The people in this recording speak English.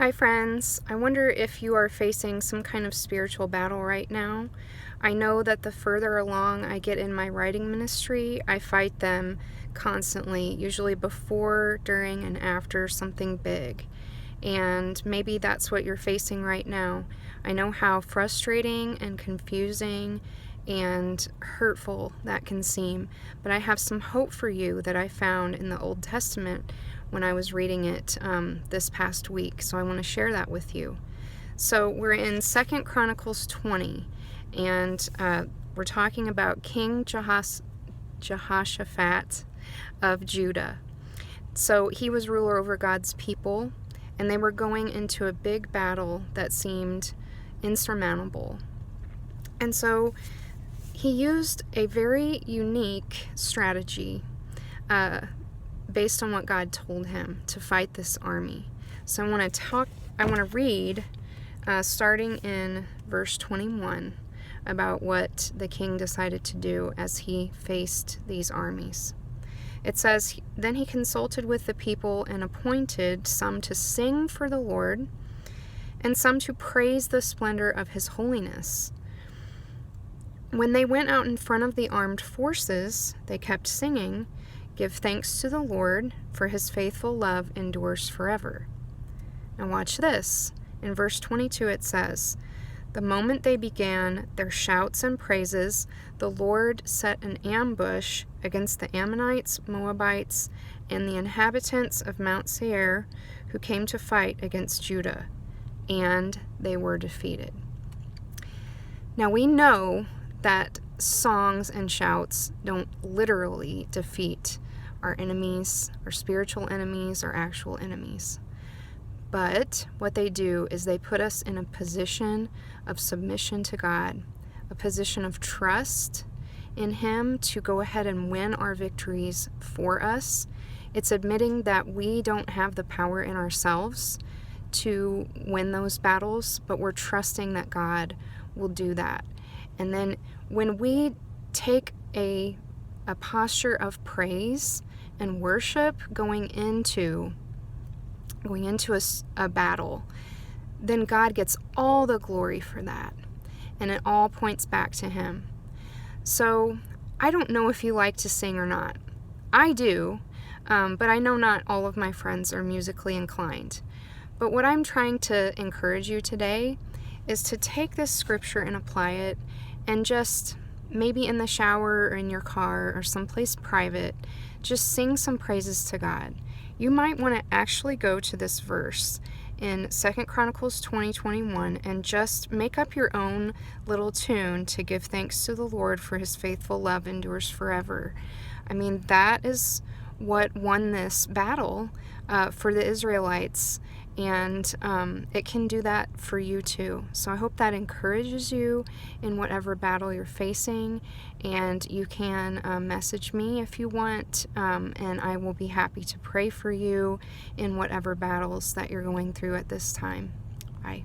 Hi friends, I wonder if you are facing some kind of spiritual battle right now. I know that the further along I get in my writing ministry, I fight them constantly, usually before, during, and after something big. And maybe that's what you're facing right now. I know how frustrating and confusing and hurtful that can seem, but I have some hope for you that I found in the Old Testament when I was reading it this past week, so I want to share that with you. So we're in 2 Chronicles 20, and we're talking about King Jehoshaphat of Judah. So he was ruler over God's people, and they were going into a big battle that seemed insurmountable. And so he used a very unique strategy based on what God told him to fight this army. So I want to read starting in verse 21 about what the king decided to do as he faced these armies. It says, "Then he consulted with the people and appointed some to sing for the Lord and some to praise the splendor of his holiness. When they went out in front of the armed forces, they kept singing, 'Give thanks to the Lord, for his faithful love endures forever.'" Now watch this. In verse 22 it says, "The moment they began their shouts and praises, the Lord set an ambush against the Ammonites, Moabites, and the inhabitants of Mount Seir who came to fight against Judah, and they were defeated." Now we know that songs and shouts don't literally defeat our enemies, our spiritual enemies, our actual enemies. But what they do is they put us in a position of submission to God, a position of trust in Him to go ahead and win our victories for us. It's admitting that we don't have the power in ourselves to win those battles, but we're trusting that God will do that. And then when we take a posture of praise and worship going into a battle, then God gets all the glory for that. And it all points back to Him. So I don't know if you like to sing or not. I do, but I know not all of my friends are musically inclined. But what I'm trying to encourage you today is to take this scripture and apply it, and just maybe in the shower or in your car or someplace private, just sing some praises to God. You might want to actually go to this verse in 2 Chronicles 20:21 and just make up your own little tune to give thanks to the Lord, for his faithful love endures forever. I mean, that is what won this battle for the Israelites, and it can do that for you too. So I hope that encourages you in whatever battle you're facing, and you can message me if you want, and I will be happy to pray for you in whatever battles that you're going through at this time. Bye.